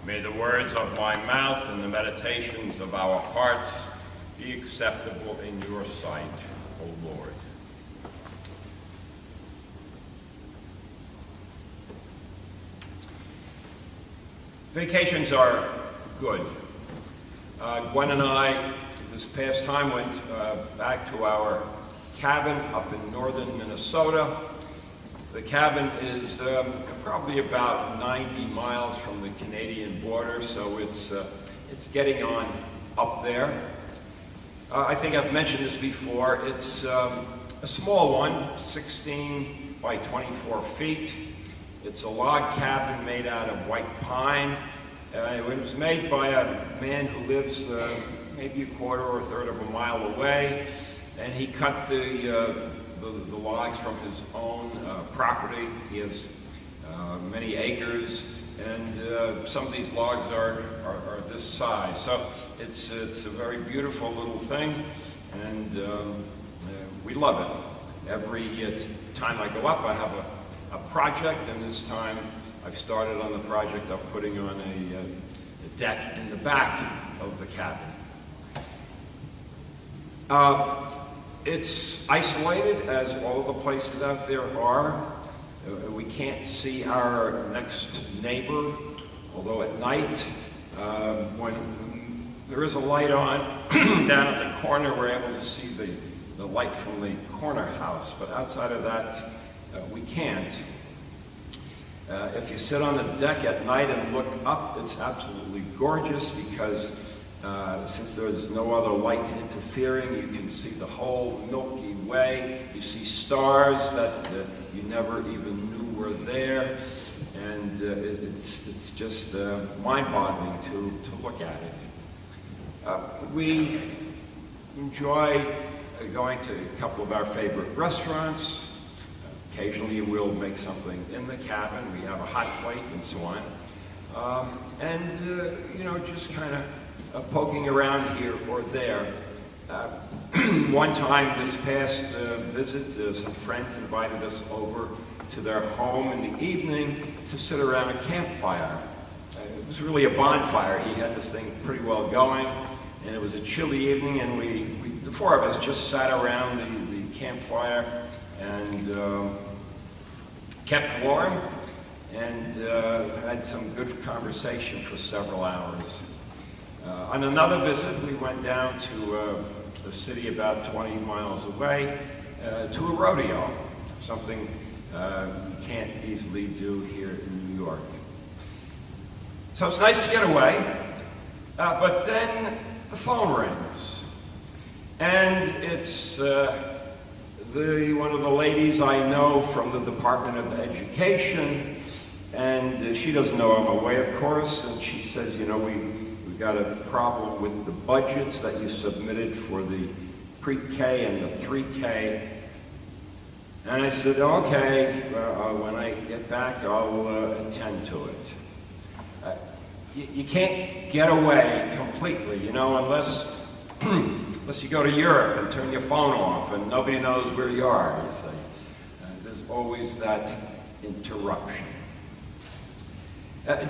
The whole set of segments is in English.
May the words of my mouth and the meditations of our hearts be acceptable in your sight, O Lord. Vacations are good. Gwen and I, this past time, went back to our cabin up in northern Minnesota. The cabin is probably about 90 miles from the Canadian border, so it's getting on up there. I think I've mentioned this before. It's a small one, 16 by 24 feet. It's a log cabin made out of white pine. It was made by a man who lives maybe a quarter or a third of a mile away, and he cut the logs from his own property. He has many acres, and some of these logs are this size. So it's a very beautiful little thing, and we love it. Every time I go up, I have a project, and this time I've started on the project of putting on a deck in the back of the cabin. It's isolated, as all of the places out there are. We can't see our next neighbor, although at night, when there is a light on down at the corner, we're able to see the light from the corner house, but outside of that, we can't. If you sit on the deck at night and look up, it's absolutely gorgeous because since there's no other light interfering, you can see the whole Milky Way. You see stars that you never even knew were there, and it's just mind-boggling to look at it. We enjoy going to a couple of our favorite restaurants. Occasionally we'll make something in the cabin. We have a hot plate and so on. Just kind of poking around here or there. One time this past visit, some friends invited us over to their home in the evening to sit around a campfire. It was really a bonfire. He had this thing pretty well going, and it was a chilly evening, and the four of us just sat around the campfire and kept warm and had some good conversation for several hours. On another visit, we went down to a city about 20 miles away to a rodeo, something you can't easily do here in New York. So it's nice to get away, but then the phone rings, and it's one of the ladies I know from the Department of Education, and she doesn't know I'm away, of course, and she says, we've got a problem with the budgets that you submitted for the pre-K and the 3K. And I said, okay, when I get back, I'll attend to it. You can't get away completely, unless you go to Europe and turn your phone off and nobody knows where you are, you see. There's always that interruption.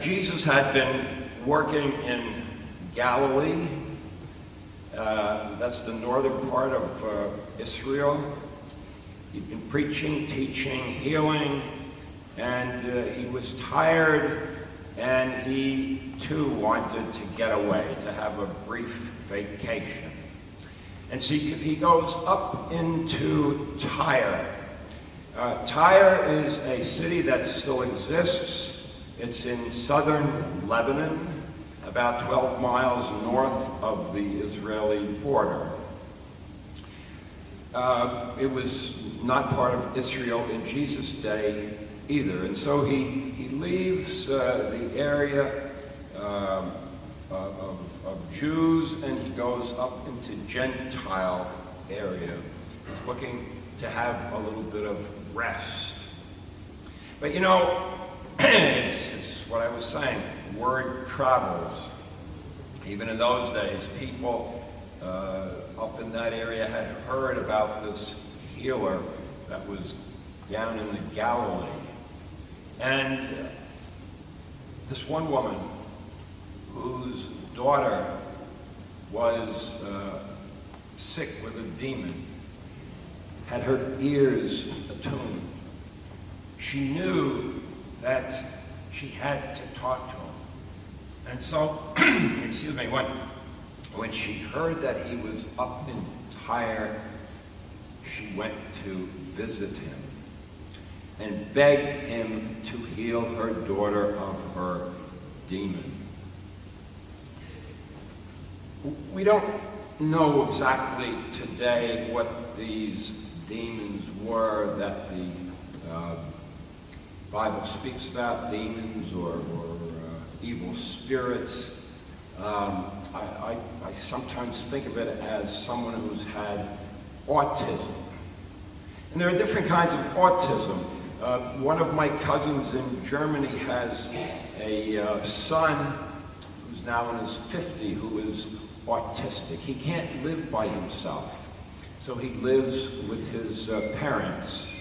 Jesus had been working in Galilee. That's the northern part of Israel. He'd been preaching, teaching, healing, and he was tired, and he too wanted to get away, to have a brief vacation. And so he goes up into Tyre. Tyre is a city that still exists. It's in southern Lebanon, about 12 miles north of the Israeli border. It was not part of Israel in Jesus' day either. And so he leaves the area of Jews, and he goes up into Gentile area. He's looking to have a little bit of rest. But it's what I was saying, word travels. Even in those days, people up in that area had heard about this healer that was down in the Galilee. And this one woman whose daughter was sick with a demon, had her ears attuned. She knew that she had to talk to him. And so, excuse me, when she heard that he was up and tired, she went to visit him and begged him to heal her daughter of her demon. We don't know exactly today what these demons were that the Bible speaks about, demons or evil spirits. I sometimes think of it as someone who's had autism. And there are different kinds of autism. One of my cousins in Germany has a son who's now in his 50s who is autistic. He can't live by himself, so he lives with his parents.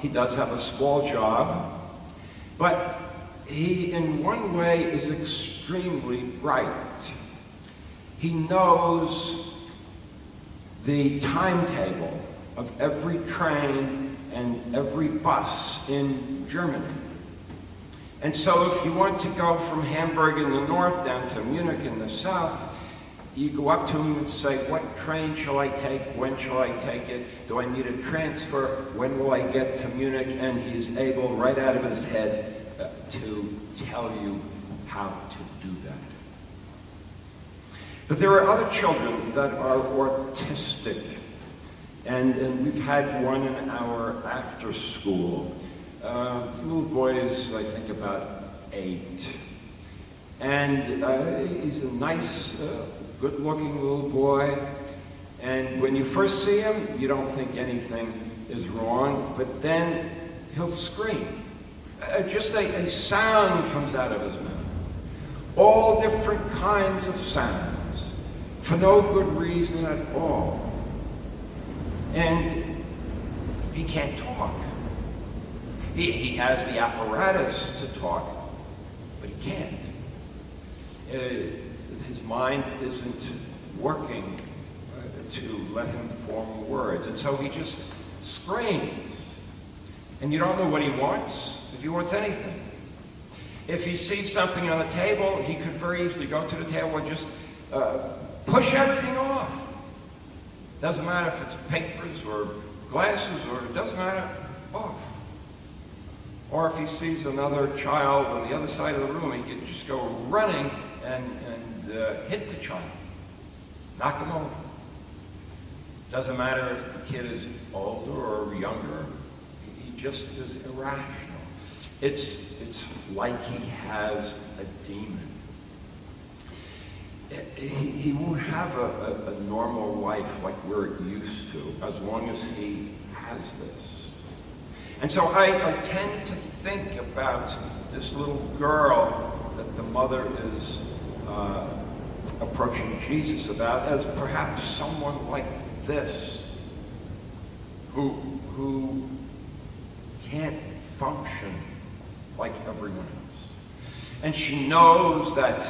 He does have a small job, but he, in one way, is extremely bright. He knows the timetable of every train and every bus in Germany. And so if you want to go from Hamburg in the north down to Munich in the south, you go up to him and say, what train shall I take? When shall I take it? Do I need a transfer? When will I get to Munich? And he's able, right out of his head, to tell you how to do that. But there are other children that are autistic. And we've had one in our after school. Little boy is, I think, about 8. And he's a nice, good-looking little boy. And when you first see him, you don't think anything is wrong, but then he'll scream. Just a sound comes out of his mouth. All different kinds of sounds, for no good reason at all. And he can't talk. He has the apparatus to talk, but he can't. His mind isn't working to let him form words, and so he just screams. And you don't know what he wants, if he wants anything. If he sees something on the table, he could very easily go to the table and just push everything off. Doesn't matter if it's papers or glasses, or it doesn't matter, off. Or if he sees another child on the other side of the room, he can just go running and hit the child, knock him over. Doesn't matter if the kid is older or younger, he just is irrational. It's like he has a demon. He won't have a normal life like we're used to as long as he has this. And so I tend to think about this little girl that the mother is approaching Jesus about as perhaps someone like this who can't function like everyone else. And she knows that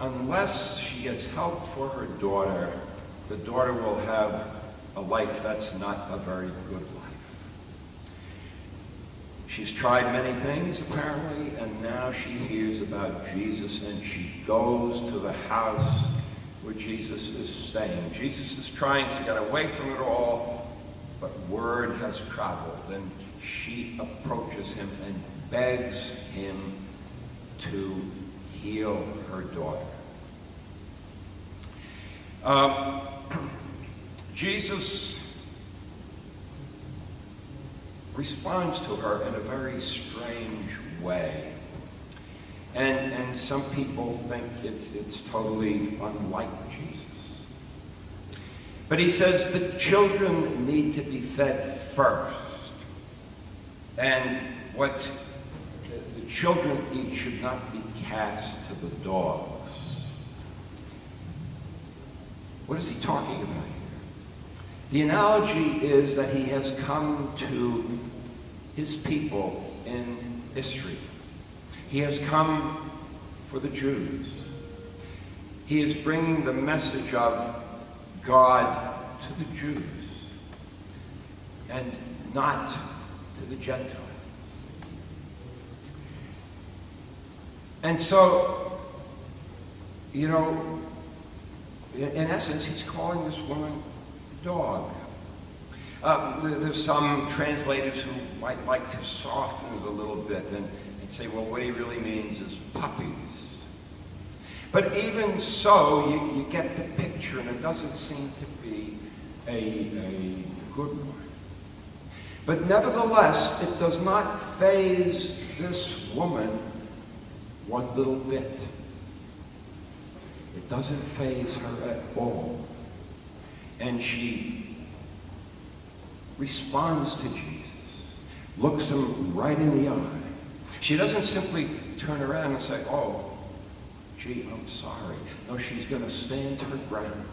unless she gets help for her daughter, the daughter will have a life that's not a very good life. She's tried many things, apparently, and now she hears about Jesus, and she goes to the house where Jesus is staying. Jesus is trying to get away from it all, but word has traveled, and she approaches him and begs him to heal her daughter. Jesus responds to her in a very strange way. And some people think it's totally unlike Jesus. But he says the children need to be fed first. And what the children eat should not be cast to the dogs. What is he talking about here? The analogy is that he has come to his people in history. He has come for the Jews. He is bringing the message of God to the Jews and not to the Gentiles. And so, you know, in essence, he's calling this woman dog. There's some translators who might like to soften it a little bit and say, well, what he really means is puppies. But even so, you get the picture, and it doesn't seem to be a good one. But nevertheless, it does not faze this woman one little bit. It doesn't faze her at all. And she responds to Jesus, looks him right in the eye. She doesn't simply turn around and say, oh, gee, I'm sorry. No, she's going to stand her ground,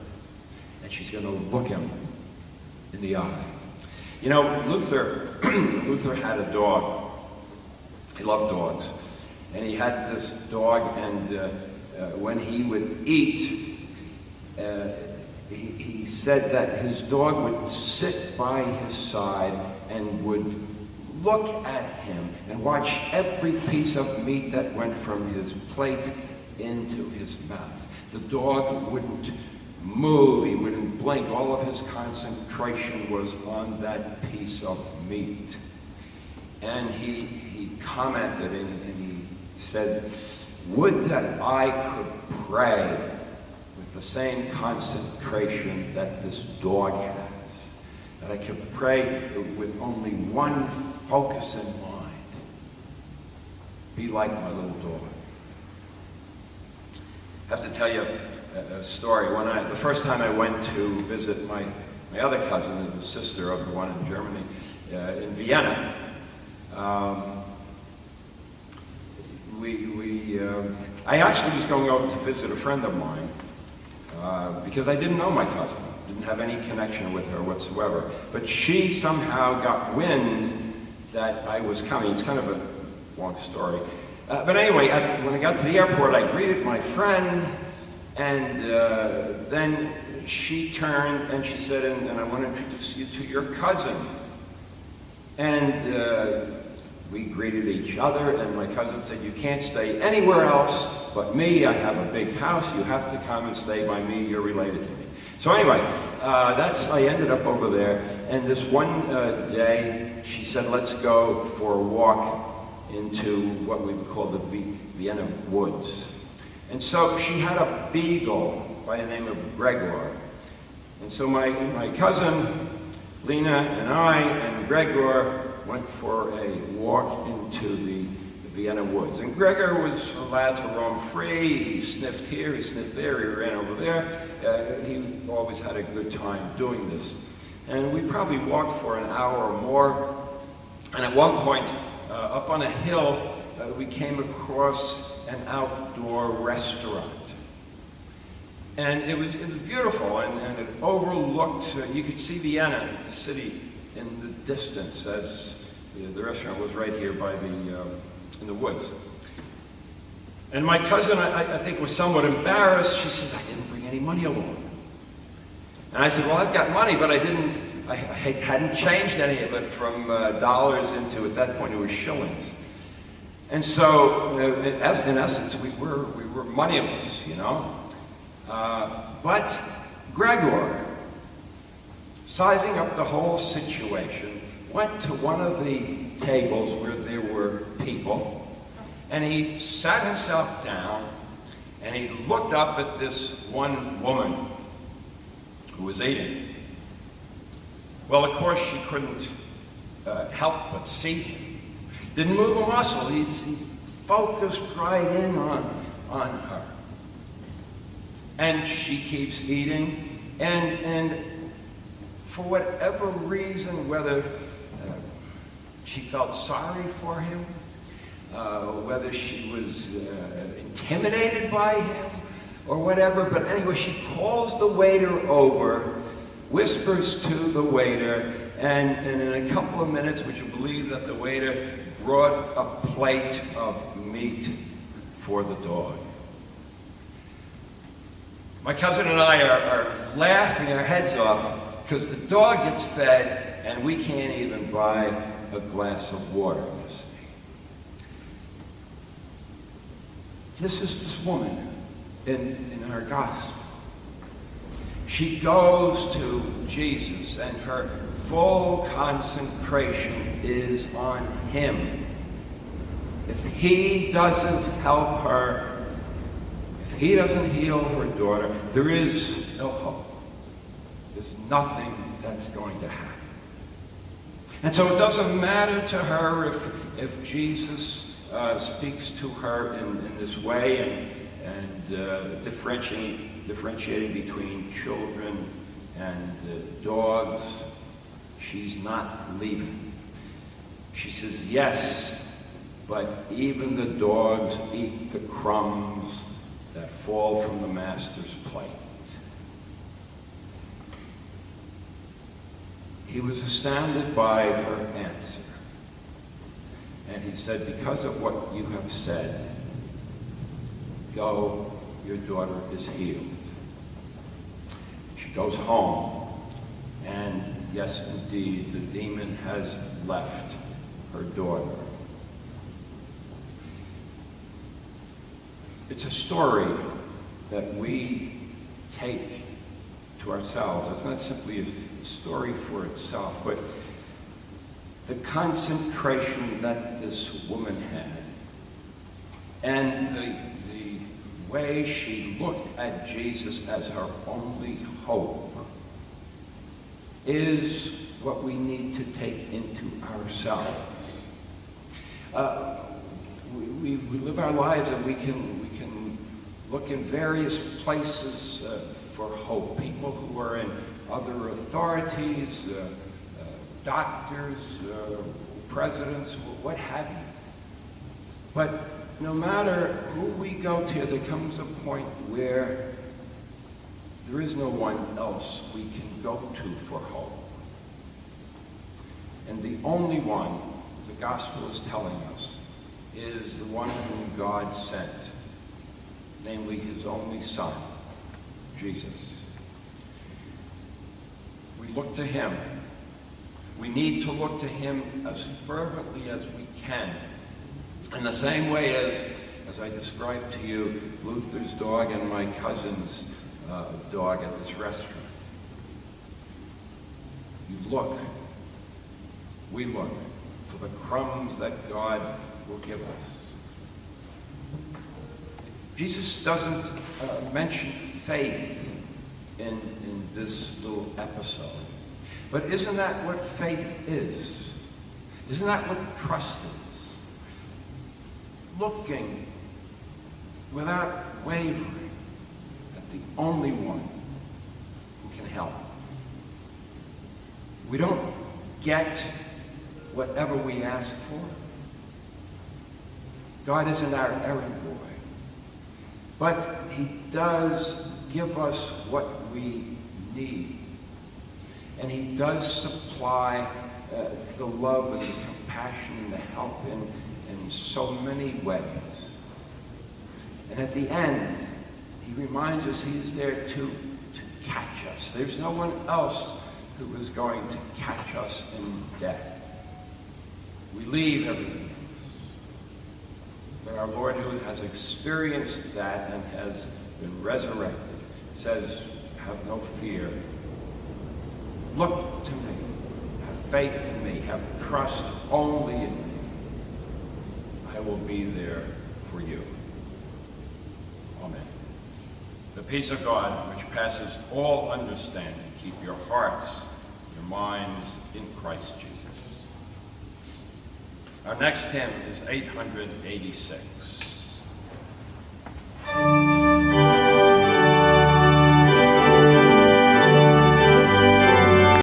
and she's going to look him in the eye. You know, Luther had a dog. He loved dogs. And he had this dog, and when he would eat, he said that his dog would sit by his side and would look at him and watch every piece of meat that went from his plate into his mouth. The dog wouldn't move, he wouldn't blink. All of his concentration was on that piece of meat. And he commented and he said, would that I could pray with the same concentration that this dog has, that I could pray with only one focus in mind, be like my little dog. I have to tell you a story. The first time I went to visit my other cousin, the sister of the one in Germany, in Vienna, I actually was going over to visit a friend of mine because I didn't know my cousin, didn't have any connection with her whatsoever. But she somehow got wind that I was coming. It's kind of a long story. But anyway, when I got to the airport, I greeted my friend, and then she turned and she said, and I want to introduce you to your cousin. And we greeted each other, and my cousin said, you can't stay anywhere else but me. I have a big house. You have to come and stay by me. You're related to me. So anyway, I ended up over there, and this one day, she said, let's go for a walk into what we would call the Vienna woods. And so she had a beagle by the name of Gregor. And so my cousin, Lena, and I, and Gregor went for a walk into the Vienna woods. And Gregor was allowed to roam free. He sniffed here, he sniffed there, he ran over there. He always had a good time doing this. And we probably walked for an hour or more. And at one point, up on a hill, we came across an outdoor restaurant. And it was beautiful, and it overlooked, you could see Vienna, the city, in the distance, as the restaurant was right here by in the woods. And my cousin, I think, was somewhat embarrassed. She says, I didn't bring any money along. And I said, well, I've got money, but I hadn't changed any of it from dollars into, at that point, it was shillings. And so, in essence, we were moneyless, you know. But Gregor, sizing up the whole situation, went to one of the tables where there were people, and he sat himself down, and he looked up at this one woman who was eating. Well, of course, she couldn't help but see him. Didn't move a muscle. He's focused right in on her. And she keeps eating, and for whatever reason, whether she felt sorry for him, whether she was intimidated by him, or whatever, but anyway, she calls the waiter over, whispers to the waiter, and in a couple of minutes, would you believe that the waiter brought a plate of meat for the dog? My cousin and I are laughing our heads off because the dog gets fed and we can't even buy a glass of water, you see. This is this woman in our gospel. She goes to Jesus and her full concentration is on him. If he doesn't help her, if he doesn't heal her daughter, there is no hope. There's nothing that's going to happen. And so it doesn't matter to her if Jesus speaks to her in this way and differentiating between children and dogs. She's not leaving. She says, yes, but even the dogs eat the crumbs that fall from the master's plate. He was astounded by her answer. And he said, because of what you have said, go, your daughter is healed. She goes home, and yes, indeed, the demon has left her daughter. It's a story that we take to ourselves. It's not simply a story for itself, but the concentration that this woman had and the way she looked at Jesus as her only hope is what we need to take into ourselves. We live our lives and we can look in various places for hope. People who are in other authorities, doctors, presidents, what have you. But no matter who we go to, there comes a point where there is no one else we can go to for hope. And the only one, the gospel is telling us, is the one whom God sent, namely his only Son, Jesus. We look to him. We need to look to him as fervently as we can. In the same way as I described to you Luther's dog and my cousin's dog at this restaurant. You look, we look for the crumbs that God will give us. Jesus doesn't mention faith in this little episode. But isn't that what faith is? Isn't that what trust is? Looking without wavering at the only one who can help. We don't get whatever we ask for. God isn't our errand boy. But he does give us what we need. And he does supply the love and the compassion and the help in so many ways. And at the end, he reminds us he is there to catch us. There's no one else who is going to catch us in death. We leave everything else. But our Lord, who has experienced that and has been resurrected, says, have no fear. Look to me. Have faith in me. Have trust only in me. I will be there for you. Amen. The peace of God, which passes all understanding, keep your hearts, your minds in Christ Jesus. Our next hymn is 886.